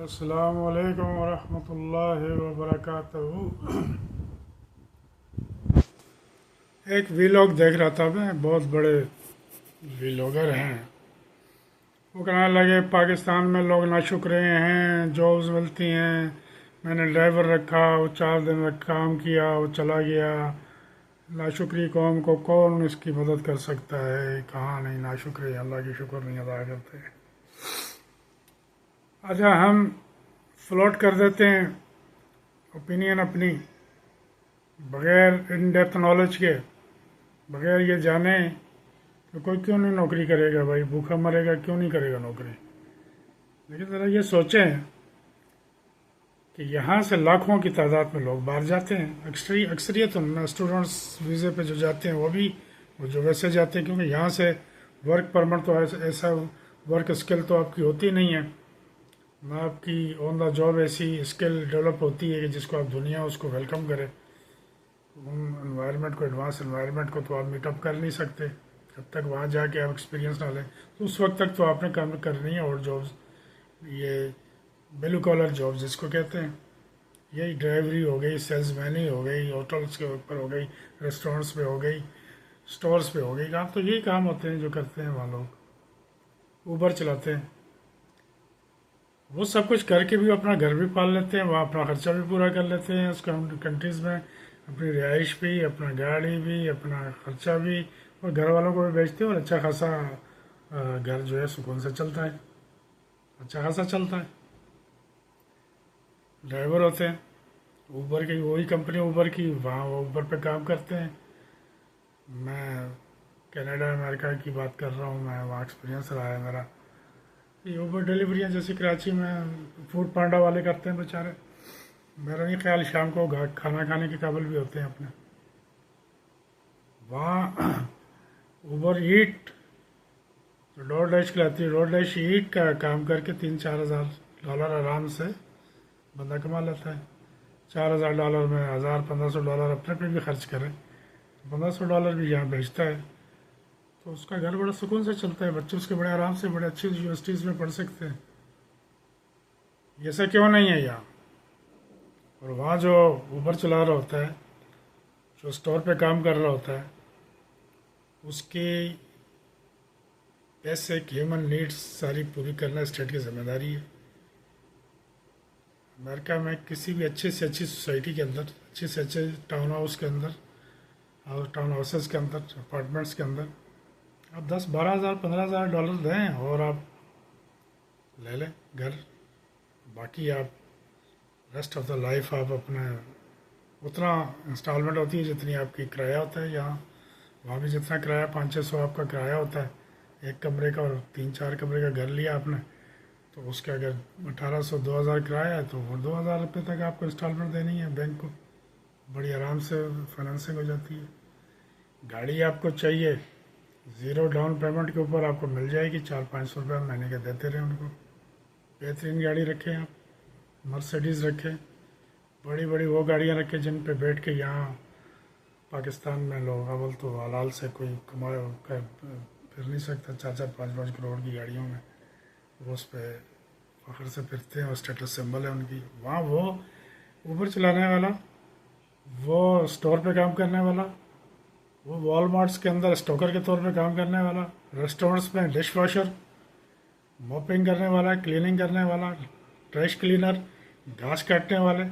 अस्सलामु अलैकुम वरहमतुल्लाहि वबरकातुहू। एक वीलॉग देख रहा था मैं, बहुत बड़े वीलॉगर हैं। वो कहने लगे पाकिस्तान में लोग नाशुक्रे हैं, जॉब्स मिलती हैं, मैंने ड्राइवर रखा, वो 4 दिन तक काम किया, वो चला गया। नाशुक्री कौम को कौन इसकी मदद कर सकता है? कहाँ नहीं नाशुक्रे, अल्लाह की शुक्र नहीं अदा करते। अच्छा, हम फ्लोट कर देते हैं ओपिनियन अपनी, बग़ैर इन डेप्थ नॉलेज के, बग़ैर ये जाने तो कोई क्यों नहीं नौकरी करेगा भाई? भूखा मरेगा क्यों नहीं करेगा नौकरी? लेकिन ज़रा ये सोचें कि यहाँ से लाखों की तादाद में लोग बाहर जाते हैं। अक्सरियत स्टूडेंट्स वीज़े पे जो जाते हैं वो जो वैसे जाते हैं, क्योंकि यहाँ से वर्क परमिट तो ऐसा वर्क स्किल तो आपकी होती नहीं है ना, आपकी ऑन द जॉब ऐसी स्किल डेवलप होती है कि जिसको आप दुनिया उसको वेलकम करे। उन एनवायरनमेंट को, एडवांस एनवायरनमेंट को तो आप मीटअप कर नहीं सकते जब तक वहाँ जाके आप एक्सपीरियंस ना लें। तो उस वक्त तक तो आपने काम करनी है। और जॉब्स, ये ब्लू कॉलर जॉब्स जिसको कहते हैं, यही ड्राइवरी हो गई, सेल्समैनी हो गई, होटल्स के ऊपर हो गई, रेस्टोरेंट्स पे हो गई, स्टोर्स पे हो गई। काम तो यही काम होते हैं जो करते हैं वहाँ लोग। ऊबर चलाते हैं, वो सब कुछ करके भी अपना घर भी पाल लेते हैं, वहाँ अपना खर्चा भी पूरा कर लेते हैं उस कंट्रीज़ में, अपनी रिहाइश भी, अपना गाड़ी भी, अपना खर्चा भी, और घर वालों को भी बेचते हैं। और अच्छा खासा घर जो है सुकून से चलता है, अच्छा खासा चलता है। ड्राइवर होते हैं ऊबर की, वही कंपनी ऊबर की, वहाँ वो ऊबर पे काम करते हैं। मैं कनाडा अमेरिका की बात कर रहा हूँ, मैं वहाँ एक्सपीरियंस रहा है मेरा। ये ऊबर डिलीवरियाँ जैसे कराची में फूड पांडा वाले करते हैं बेचारे, मेरा नहीं ख्याल शाम को खाना खाने के काबिल भी होते हैं अपने। वहाँ ऊबर ईट जो डोर डैश खिलाती है, डोर डैश ईट का काम करके 3-4 हज़ार डॉलर आराम से बंदा कमा लेता है। $4,000 में 1,000-1,500 अपने पे भी खर्च करे, 1,500 भी यहाँ भेजता है, तो उसका घर बड़ा सुकून से चलता है। बच्चे उसके बड़े आराम से बड़े अच्छी यूनिवर्सिटीज़ में पढ़ सकते हैं। ये ऐसा क्यों नहीं है यहाँ? और वहाँ जो ऊबर चला रहा होता है, जो स्टोर पे काम कर रहा होता है, उसकी बेसिक ह्यूमन नीड्स सारी पूरी करना स्टेट की जिम्मेदारी है। अमेरिका में किसी भी अच्छी से अच्छी सोसाइटी के अंदर, अच्छे से अच्छे टाउन हाउस के अंदर, और टाउन हाउसेस के अंदर, अपार्टमेंट्स के अंदर आप 10-12 हज़ार $15,000 दें और आप ले लें घर। बाकी आप रेस्ट ऑफ द लाइफ आप अपने उतना इंस्टॉलमेंट होती है जितनी आपकी किराया होता है। यहाँ वहाँ भी जितना किराया 500-600 आपका किराया होता है एक कमरे का, और 3-4 कमरे का घर लिया आपने, तो उसके अगर 1,800-2,000 किराया है तो वो 2,000 रुपये तक आपको इंस्टॉलमेंट देनी है बैंक को। बड़ी आराम से फाइनेंसिंग हो जाती है। गाड़ी आपको चाहिए, ज़ीरो डाउन पेमेंट के ऊपर आपको मिल जाएगी, 400-500 रुपये महीने के देते रहे उनको। बेहतरीन गाड़ी रखें आप, मर्सिडीज़ रखें, बड़ी बड़ी वो गाड़ियाँ रखें जिन पे बैठ के यहाँ पाकिस्तान में लोग अव्वल तो हलाल से कोई फिर नहीं सकता। 4-4, 5-5 करोड़ की गाड़ियों में वो उस पर फख्र से फिरते हैं और स्टेटस सिंबल है उनकी। वहाँ वो ऊबर चलाने वाला, वो स्टोर पे काम करने वाला, वो वॉलमार्ट्स के अंदर स्टोकर के तौर पे काम करने वाला, रेस्टोरेंट्स में डिश वॉशर, मॉपिंग करने वाला, क्लीनिंग करने वाला, ट्रैश क्लीनर, घास काटने वाले,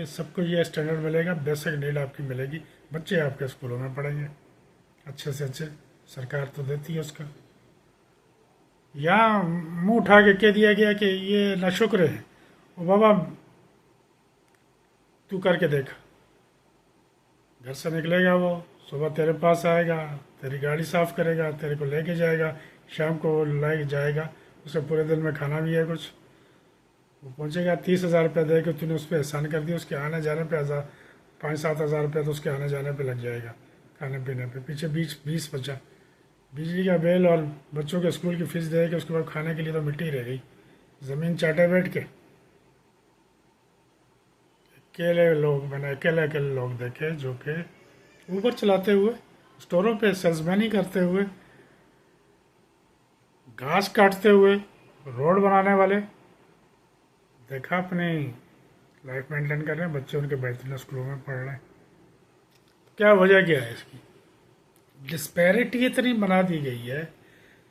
सबको ये स्टैंडर्ड मिलेगा। बेसिक नीड आपकी मिलेगी। बच्चे आपके स्कूलों में पढ़ेंगे अच्छे से अच्छे, सरकार तो देती है उसका। यहाँ मुंह उठा के कह दिया गया कि ये नाशुक्र है। वो बाबा तू करके देख, घर से निकलेगा वो, सुबह तेरे पास आएगा, तेरी गाड़ी साफ़ करेगा, तेरे को लेके जाएगा, शाम को वो ले जाएगा। उसे पूरे दिन में खाना भी है कुछ, वो पहुंचेगा 30,000 रुपये दे के तूने उस पर एहसान कर दिया। उसके आने जाने पे 5-7 हज़ार रुपये तो उसके आने जाने पे लग जाएगा, खाने पीने पे पीछे 20 बचा। बिजली का बिल और बच्चों के स्कूल की फ़ीस दे के उसके बाद खाने के लिए तो मिट्टी रह गई। ज़मीन चाटे बैठ के मैंने अकेले अकेले लोग देखे जो कि ऊबर चलाते हुए, स्टोरों पे सेल्समैनी करते हुए, घास काटते हुए, रोड बनाने वाले, देखा अपनी लाइफ मेंटेन कर रहे हैं, बच्चे उनके बेहतरीन स्कूलों में पढ़ रहे हैं। क्या वजह क्या है इसकी? डिस्पैरिटी इतनी बना दी गई है।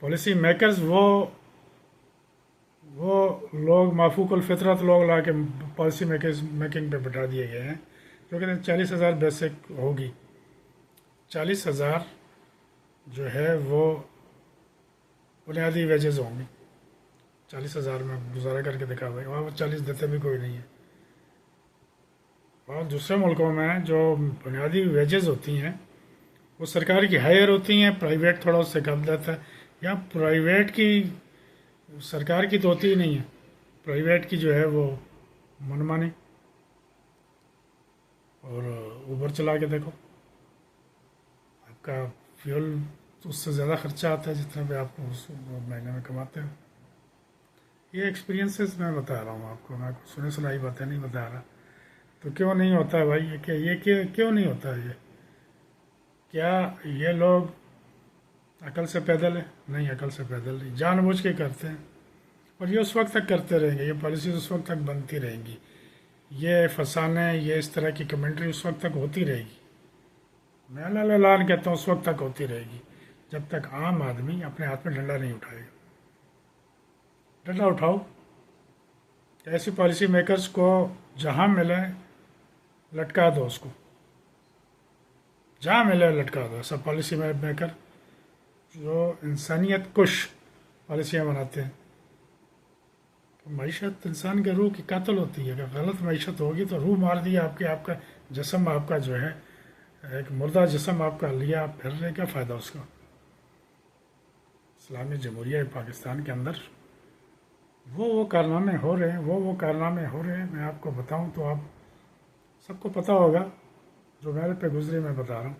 पॉलिसी मेकर्स वो लोग माफूकुल फितरत लोग ला के पॉलिसी मेकर्स मेकिंग पे बिठा दिए गए हैं, जो कहते हैं 40,000 बेसिक होगी। 40,000 जो है वो बुनियादी वेजेस होंगी। 40,000 में गुजारा करके दिखा भाई, वहाँ वो 40 देते भी कोई नहीं है। और दूसरे मुल्कों में जो बुनियादी वेजेस होती हैं वो सरकार की हायर होती हैं, प्राइवेट थोड़ा उससे कम देता है। यहाँ प्राइवेट की सरकार की तो होती ही नहीं है, प्राइवेट की जो है वो मनमानी। और ऊबर चला के देखो, आपका फ्यूल तो उससे ज़्यादा खर्चा आता है जितना भी आप उस महीने में कमाते हो। ये एक्सपीरियंसेस मैं बता रहा हूँ आपको, मैं सुने सुनाई बातें नहीं बता रहा। तो क्यों नहीं होता है भाई? ये क्यों नहीं होता है? ये क्या ये लोग अकल से पैदल है? नहीं, अकल से पैदल नहीं, जानबूझ के करते हैं। और ये उस वक्त तक करते रहेंगे, ये पॉलिसीज उस वक्त तक बनती रहेंगी, ये फसाने, ये इस तरह की कमेंट्री उस वक्त तक होती रहेगी। मैं लाल कहता हूँ उस वक्त तक होती रहेगी जब तक आम आदमी अपने हाथ में डंडा नहीं उठाएगा। डंडा उठाओ, ऐसी पॉलिसी मेकर्स को जहाँ मिले लटका दो, उसको जहाँ मिले लटका दो। सब पॉलिसी मेकर जो इंसानियत कुश पॉलिसियाँ बनाते हैं। तो मईशत इंसान के रूह की कातल होती है। अगर गलत मईशत होगी तो रूह मार दिया आपके, आपका जिस्म आपका जो है एक मुर्दा जिस्म आपका लिया, आप फिर रहे, क्या फ़ायदा उसका? इस्लामी जमहूरिया पाकिस्तान के अंदर वो कारनामे हो रहे हैं, वो कारनामे हो रहे हैं। मैं आपको बताऊं तो आप सबको पता होगा, जो मेरे पे गुजरे मैं बता रहा हूँ।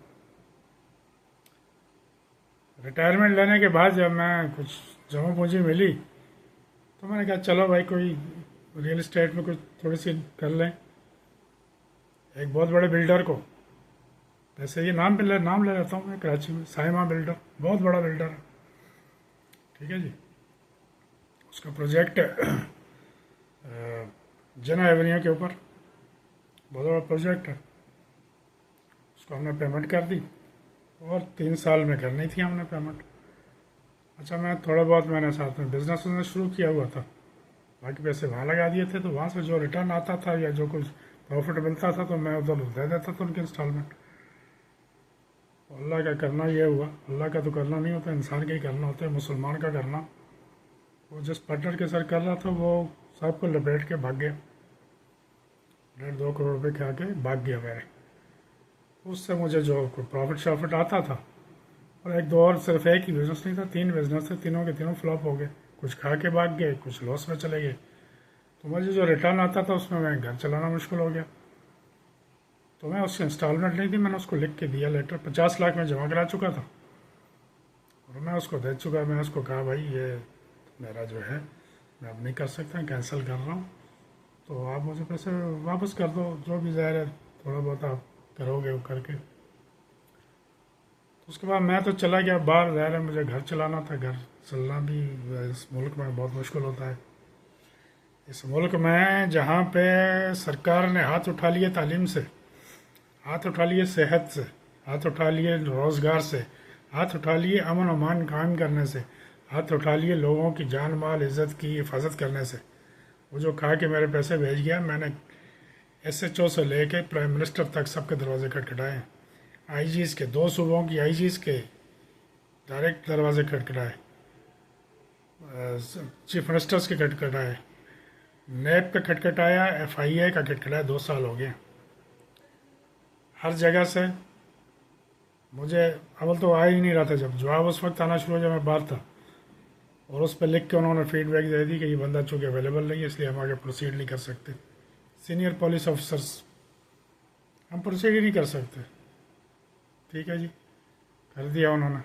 रिटायरमेंट लेने के बाद जब मैं कुछ जमा पूंजी मिली तो मैंने कहा चलो भाई कोई रियल इस्टेट में कुछ थोड़ी सी कर लें। एक बहुत बड़े बिल्डर को, वैसे ये नाम ले लेता हूँ मैं, कराची में साइमा बिल्डर, बहुत बड़ा बिल्डर है, ठीक है जी। उसका प्रोजेक्ट जना एवेन्यू के ऊपर बहुत बड़ा प्रोजेक्ट है। उसको हमने पेमेंट कर दी और 3 साल में करनी थी हमने पेमेंट। अच्छा, मैं थोड़ा बहुत मैंने साथ में बिजनेस शुरू किया हुआ था, बाकी पैसे वहाँ लगा दिए थे। तो वहाँ से जो रिटर्न आता था या जो कुछ प्रॉफिट मिलता था तो मैं उधर दे देता था उनके इंस्टॉलमेंट। अल्लाह का करना ये हुआ, अल्लाह का तो करना नहीं होता, इंसान का ही करना होता है, मुसलमान का करना। वो जिस पार्टनर के सर कर रहा था वो सबको लपेट के भाग गया, 1.5-2 करोड़ रुपये खा के भाग गया मेरे। उससे मुझे जो प्रॉफिट शॉफिट आता था, और 1-2 और, सिर्फ एक ही बिजनेस नहीं था, 3 बिजनेस थे, तीनों के तीनों फ्लॉप हो गए। कुछ खा के भाग गए, कुछ लॉस में चले गए। तो मुझे जो रिटर्न आता था उसमें मैं घर चलाना मुश्किल हो गया। तो मैं उससे इंस्टॉलमेंट नहीं थी, मैंने उसको लिख के दिया लेटर, 50 लाख में जमा करा चुका था और मैं उसको दे चुका। मैं उसको कहा भाई ये मेरा जो है मैं अब नहीं कर सकता, कैंसिल कर रहा हूँ, तो आप मुझे पैसे वापस कर दो, जो भी ज़ाहिर है थोड़ा बहुत आप करोगे वो करके। तो उसके बाद मैं तो चला गया बाहर, ज़ाहिर है मुझे घर चलाना था, घर चलना भी इस मुल्क में बहुत मुश्किल होता है। इस मुल्क में जहाँ पे सरकार ने हाथ उठा लिए तालीम से, हाथ उठा लिए सेहत से, हाथ उठा लिए रोज़गार से, हाथ उठा लिए अमन अमान कायम करने से, हाथ उठा लिए लोगों की जान माल इज़्ज़त की हिफाजत करने से, वो जो कहा कि मेरे पैसे भेज गया, मैंने SHO से लेके प्राइम मिनिस्टर तक सबके दरवाजे खटखटाए। IGs के, 2 सूबों की IGs के डायरेक्ट दरवाजे खटखटाए, चीफ मिनिस्टर्स के खटखटाए, NAB का खटखटाया, FIA का खटखटाया। 2 साल हो गए। हर जगह से मुझे अव्वल तो आ ही नहीं रहा था, जब जवाब उस वक्त आना शुरू हो जब मैं बाहर था, और उस पर लिख के उन्होंने फीडबैक दे दी कि ये बंदा चूँकि अवेलेबल नहीं है इसलिए हम आगे प्रोसीड नहीं कर सकते। सीनियर पुलिस ऑफिसर्स, हम प्रोसीड ही नहीं कर सकते। ठीक है जी, कर दिया उन्होंने,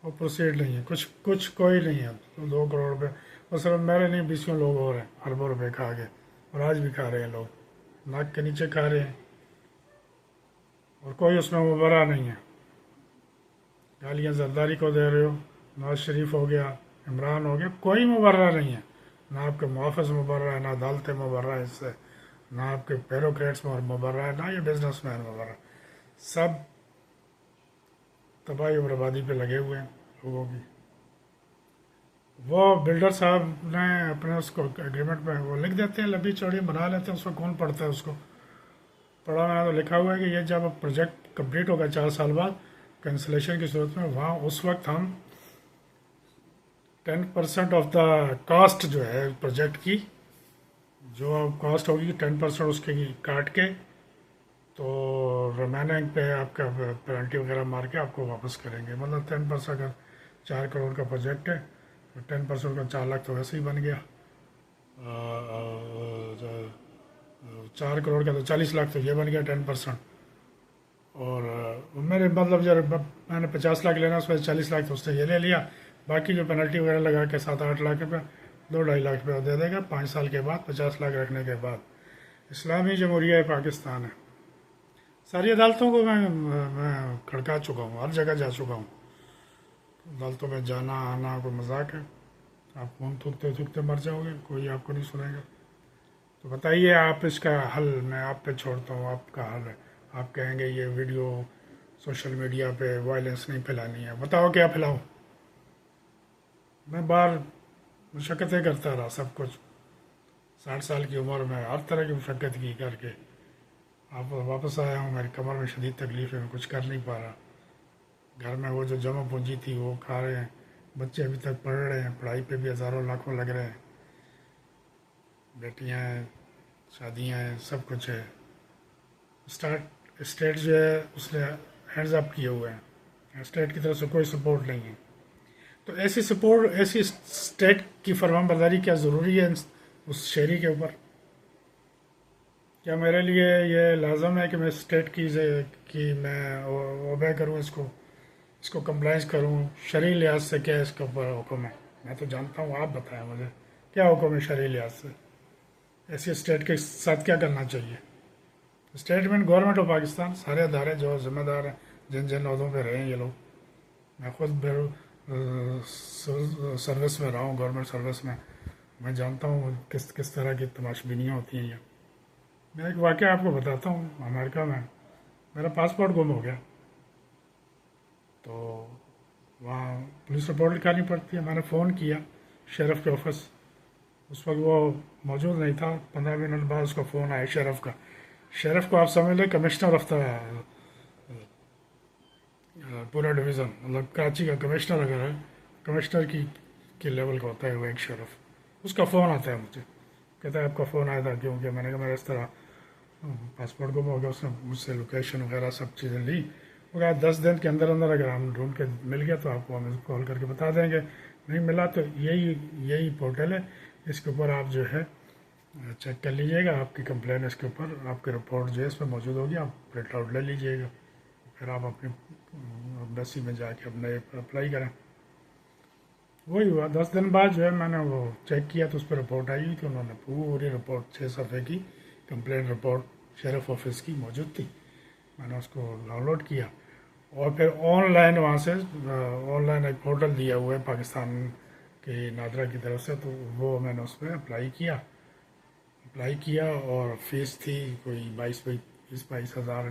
वो प्रोसीड नहीं है, कुछ कोई नहीं है। तो 2 करोड़ रुपये, और सिर्फ मेरे नहीं 20 लोग और हैं अरबों रुपये खा गए, और आज भी खा रहे हैं लोग, नाक के नीचे खा रहे हैं, और कोई उसमें मुबरा नहीं है। गालियाँ जरदारी को दे रहे हो, नवाज शरीफ हो गया, इमरान हो गया, कोई मुबर्रा नहीं है। ना आपके मुआफ़िज़ मुबर्रा है, ना अदालतें मुबर्रा है इससे, ना आपके ब्यूरोक्रेट्स मुबर्रा है, ना ये बिजनेसमैन मुबर्रा। सब तबाही और बर्बादी पे लगे हुए हैं लोगों की। वो बिल्डर साहब ने अपने उसको एग्रीमेंट में वो लिख देते हैं, लंबी चौड़ी बना लेते हैं, उसको कौन पढ़ता है उसको। पढ़ा मैंने तो लिखा हुआ है कि ये जब प्रोजेक्ट कंप्लीट होगा 4 साल बाद कैंसिलेशन की सूरत में, वहाँ उस वक्त हम 10% ऑफ द कॉस्ट जो है प्रोजेक्ट की, जो कॉस्ट होगी 10% उसके की काट के, तो रिमेनिंग पे आपका पेनल्टी वगैरह मार के आपको वापस करेंगे। मतलब 10%, अगर 4 करोड़ का प्रोजेक्ट है तो 10% का 4 लाख तो वैसे ही बन गया। 4 करोड़ का तो 40 लाख तो ये बन गया 10%। और मेरे मतलब जब मैंने 50 लाख लेना उसमें 40 लाख तो उसने ये ले लिया। बाकी जो पेनल्टी वगैरह लगा के 7-8 लाख रुपये, 2-2.5 लाख रुपये दे देगा 5 साल के बाद, 50 लाख रखने के बाद। इस्लामी जमहूरिया पाकिस्तान है। सारी अदालतों को मैं खड़का चुका हूँ, हर जगह जा चुका हूँ। अदालतों में जाना आना कोई मजाक है? आप खून थूकते थूकते मर जाओगे, कोई आपको नहीं सुनेगा। तो बताइए आप, इसका हल मैं आप पे छोड़ता हूँ, आपका हल है। आप कहेंगे ये वीडियो सोशल मीडिया पे वायलेंस नहीं फैलानी है, बताओ क्या फैलाऊँ? मैं बाहर मुशक्क़तें करता रहा, सब कुछ 60 साल की उम्र में हर तरह की मुशक्क़त की करके आप वापस आया हूँ। मेरी कमर में शदीद तकलीफ़ है, मैं कुछ कर नहीं पा रहा। घर में वो जो जमा पूंजी थी वो खा रहे हैं, बच्चे अभी तक पढ़ रहे हैं, पढ़ाई पे भी हज़ारों लाखों लग रहे हैं, बेटियां हैं, शादियां हैं, सब कुछ है। स्टेट जो है उसने हैंड्स अप किए हुए हैं, स्टेट की तरफ से कोई सपोर्ट नहीं है। तो ऐसी सपोर्ट, ऐसी स्टेट की फरमाबरदारी क्या ज़रूरी है उस शहरी के ऊपर? क्या मेरे लिए ये लाजम है कि मैं स्टेट की मैं ओबे करूँ, इसको कंप्लाइंस करूँ? शरई लिहाज से क्या इसके ऊपर हुक्म है? मैं तो जानता हूँ, आप बताएं मुझे क्या हुक्म है शरई लिहाज से? ऐसी स्टेट के साथ क्या करना चाहिए? State mean government of Pakistan, सारे अदारे जो जिम्मेदार हैं, जिन जिन अहदों पर रहे हैं ये लोग। मैं खुद सर्विस में रहा हूँ, गवर्नमेंट सर्विस में। मैं जानता हूँ किस किस तरह की तमाशबीनियाँ होती हैं ये। मैं एक वाक़या आपको बताता हूँ। अमेरिका में मेरा पासपोर्ट गुम हो गया, तो वहाँ पुलिस रिपोर्ट लिखानी पड़ती है। मैंने फ़ोन किया शेरिफ के ऑफिस, उस वक्त वो मौजूद नहीं था। 15 मिनट बाद उसका फ़ोन आया शेरिफ का। शेरिफ को आप समझ लें कमिश्नर ऑफ द पूरा डिवीज़न, मतलब कराची का कमिश्नर अगर है, कमिश्नर की के लेवल का होता है वो एक शेरिफ। उसका फ़ोन आता है मुझे, कहता है आपका फ़ोन आया था क्योंकि मैंने कहा मेरा इस तरह पासपोर्ट गुम हो गया। उसने मुझसे लोकेशन वगैरह सब चीज़ें ली। वो कहा 10 दिन के अंदर अंदर अगर हम ढूंढ के मिल गया तो आपको हम कॉल करके बता देंगे, नहीं मिला तो यही पोर्टल है, इसके ऊपर आप जो है चेक कर लीजिएगा। आपकी कंप्लेन इसके ऊपर, आपकी रिपोर्ट जो है इसमें मौजूद होगी, आप प्रिंट आउट ले लीजिएगा, फिर आप अपनी एम्बेसी में जाके अपने अप्लाई करें। वही हुआ। 10 दिन बाद जो है मैंने वो चेक किया तो उस पर रिपोर्ट आई हुई थी। उन्होंने पूरी रिपोर्ट 6 सफ़े की कंप्लेन रिपोर्ट शेरिफ ऑफिस की मौजूद थी। मैंने उसको डाउनलोड किया और फिर ऑनलाइन वहाँ से ऑनलाइन एक पोर्टल दिया हुआ है पाकिस्तान के नादरा की तरफ से, तो वो मैंने उस पर अप्लाई किया और फ़ीस थी कोई 22 हज़ार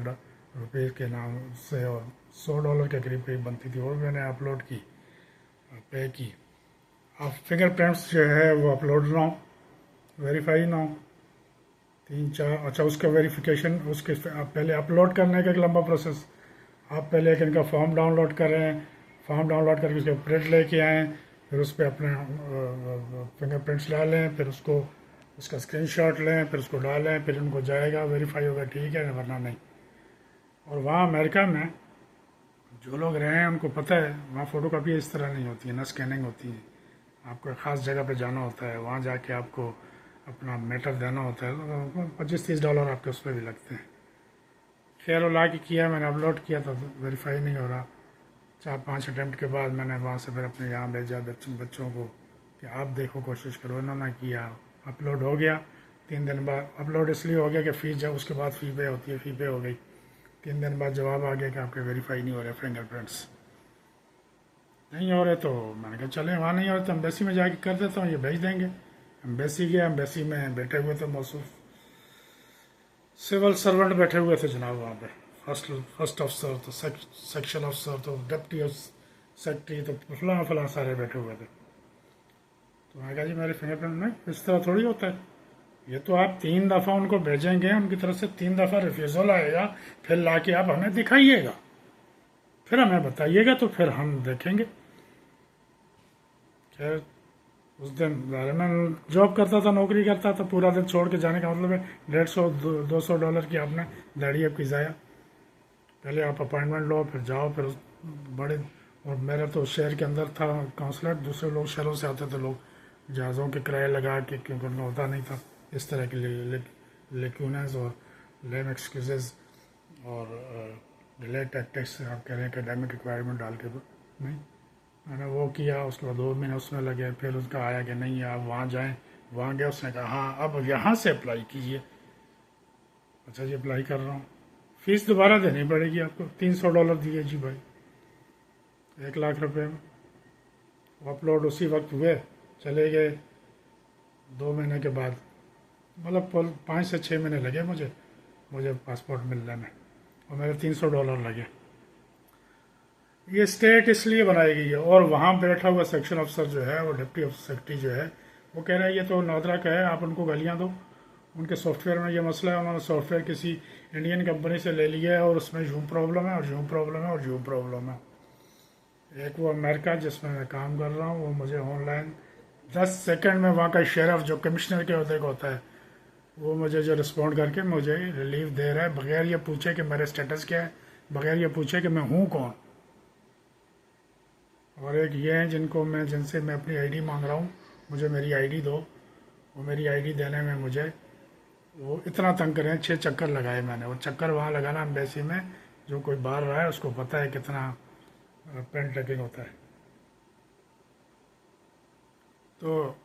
रुपये के नाम से, और $100 के करीब करीब बनती थी, और मैंने अपलोड की, पे की। अब फिंगरप्रिंट्स जो है वो अपलोड ना हो, वेरीफाई ना हो, 3-4, अच्छा उसका वेरिफिकेशन, उसके पहले अपलोड करने का एक लंबा प्रोसेस। आप पहले एक इनका फॉर्म डाउनलोड करें, फॉर्म डाउनलोड करके उसके प्रिंट लेके आएँ, फिर उस पर अपने फिंगरप्रिंट्स डालें, फिर उसका स्क्रीनशॉट लें, फिर उसको डालें, फिर उनको जाएगा, वेरीफाई होगा, ठीक है, वरना नहीं। और वहाँ अमेरिका में जो लोग रहे हैं उनको पता है वहाँ फ़ोटो कापी इस तरह नहीं होती है, ना स्कैनिंग होती है। आपको एक ख़ास जगह पे जाना होता है, वहाँ जाके आपको अपना मैटर देना होता है, तो $25-30 आपके उस पर भी लगते हैं। खैर ला के किया, मैंने अपलोड किया तो वेरीफाई नहीं हो रहा। 4-5 अटैम्प्ट के बाद मैंने वहाँ से फिर अपने यहाँ भेजा बच्चों को कि आप देखो, कोशिश करो। इन्होंने किया, अपलोड हो गया। 3 दिन बाद अपलोड इसलिए हो गया कि फ़ीस जब उसके बाद फ़ी पे होती है, फ़ी पे हो गई। 3 दिन बाद जवाब आ गया कि आपके वेरीफाई नहीं हो रहे फिंगरप्रिंट्स नहीं हो रहे। तो मैंने कहा चलें, वहाँ नहीं हो रहे तो एम्बेसी में जाके कर देता हूँ, ये भेज देंगे। एम्बेसी गया, एम्बेसी में बैठे हुए थे मौसूफ सिविल सर्वेंट बैठे हुए थे जनाब वहाँ पे। फर्स्ट अफसर तो सेक्शन अफसर तो डिप्टी सेक्रेटरी तो फलां फलां सारे बैठे हुए थे। तो मैंने कहा जी मेरे फिंगरप्रिंट नहीं, इस तरह थोड़ी होता है। ये तो आप 3 दफ़ा उनको भेजेंगे, उनकी तरफ से 3 दफ़ा रिफ्यूज़ल आएगा, फिर ला के आप हमें दिखाइएगा, फिर हमें बताइएगा, तो फिर हम देखेंगे। खैर उस दिन मैं जॉब करता था, नौकरी करता था, पूरा दिन छोड़ के जाने का मतलब है $150-200 की आपने दाढ़ी आपकी ज़ाया। पहले आप अपॉइंटमेंट लो, फिर जाओ, फिर बड़े। और मेरा तो शहर के अंदर था काउंसलर, दूसरे लोग शहरों से आते थे लोग जहाज़ों के किराए लगा के, क्योंकि उनका होता नहीं था इस तरह के लेक्यूनेस और लेम एक्सक्यूजेज और डिले टैक्टिक्स आप कह रहे हैं एकेडमिक रिक्वायरमेंट डाल के। तो नहीं, मैंने वो किया, उसके बाद 2 महीने उसमें लगे, फिर उसका आया कि नहीं आप वहाँ जाएं, वहाँ गया, उसने कहा हाँ अब यहाँ से अप्लाई कीजिए। अच्छा जी अप्लाई कर रहा हूँ, फीस दोबारा देनी पड़ेगी आपको, $300 दिए जी भाई, 1 लाख रुपए में। अपलोड उसी वक्त हुए, चले गए 2 महीने के बाद, मतलब 5 से 6 महीने लगे मुझे पासपोर्ट मिलने में, और मेरे $300 लगे। ये स्टेट इसलिए बनाई गई है। और वहाँ बैठा हुआ सेक्शन अफसर जो है, वो डिप्टी सेक्रेटरी जो है, वो कह रहा है ये तो नादरा का है, आप उनको गालियाँ दो, उनके सॉफ्टवेयर में ये मसला है, उन्होंने सॉफ्टवेयर किसी इंडियन कंपनी से ले लिया है और उसमें यूँ प्रॉब्लम है और यूँ प्रॉब्लम है और यूँ प्रॉब्लम है। एक वो अमेरिका जिसमें मैं काम कर रहा हूँ, वो मुझे ऑनलाइन 10 सेकंड में वहाँ का शेरिफ जो कमिश्नर के अहदे का होता है, वो मुझे जो रिस्पॉन्ड करके मुझे रिलीफ दे रहा है, बगैर ये पूछे कि मेरे स्टेटस क्या है, बगैर ये पूछे कि मैं हूँ कौन। और एक ये हैं जिनसे मैं अपनी आईडी मांग रहा हूँ, मुझे मेरी आईडी दो। वो मेरी आईडी देने में मुझे वो इतना तंग करें, 6 चक्कर लगाए मैंने। वो चक्कर वहाँ लगाना एम्बेसी में, जो कोई बाहर रहा है उसको पता है कितना पेन ट्रैकिंग होता है। तो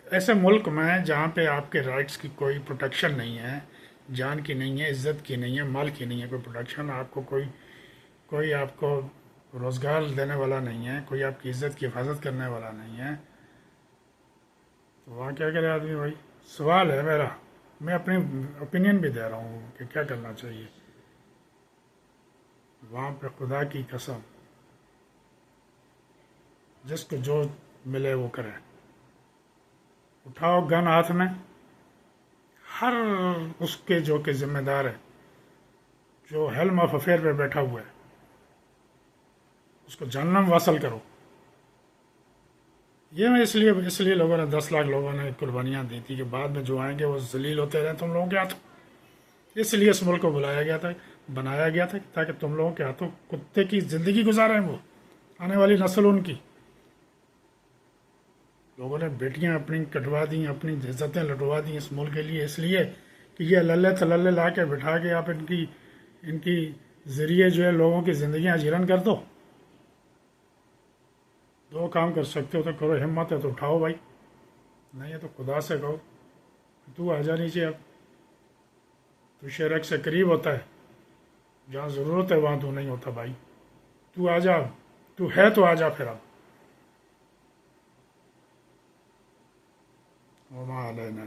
ऐसे मुल्क में जहाँ पे आपके राइट्स की कोई प्रोटेक्शन नहीं है, जान की नहीं है, इज्जत की नहीं है, माल की नहीं है कोई प्रोटेक्शन, आपको कोई आपको रोज़गार देने वाला नहीं है, कोई आपकी इज्जत की हिफाजत करने वाला नहीं है, तो वहाँ क्या करे आदमी भाई। सवाल है मेरा, मैं अपनी ओपिनियन भी दे रहा हूँ कि क्या करना चाहिए। वहाँ पे खुदा की कसम, जिसको जो मिले वो करे। उठाओ गन हाथ में, हर उसके जो के जिम्मेदार है, जो हेल्म ऑफ अफेयर पे बैठा हुआ है, उसको जहन्नम वासल करो। ये मैं इसलिए लोगों ने 10 लाख लोगों ने कुर्बानियाँ दी थी कि बाद में जो आएंगे वो जलील होते रहे तुम लोगों के हाथों। इसलिए इस मुल्क को बनाया गया था ताकि तुम लोगों के हाथों कुत्ते की ज़िंदगी गुजारें वो आने वाली नस्ल उनकी। लोगों ने बेटियां अपनी कटवा दी, अपनी इज्जतें लुटवा दी इस मुल्क के लिए, इसलिए कि ये लल्ले तलल्ले ला के बिठा के आप इनकी ज़रिए जो है लोगों की ज़िंदगियाँ जीरन कर दो। 2 काम कर सकते हो तो करो, हिम्मत है तो उठाओ भाई, नहीं है तो खुदा से कहो तू आ जा नीचे। अब तू शेरक से करीब होता है, जहाँ ज़रूरत है वहाँ तू नहीं होता भाई। तू आ जा, तू है तो आ जा फिर। अब वमा अलैना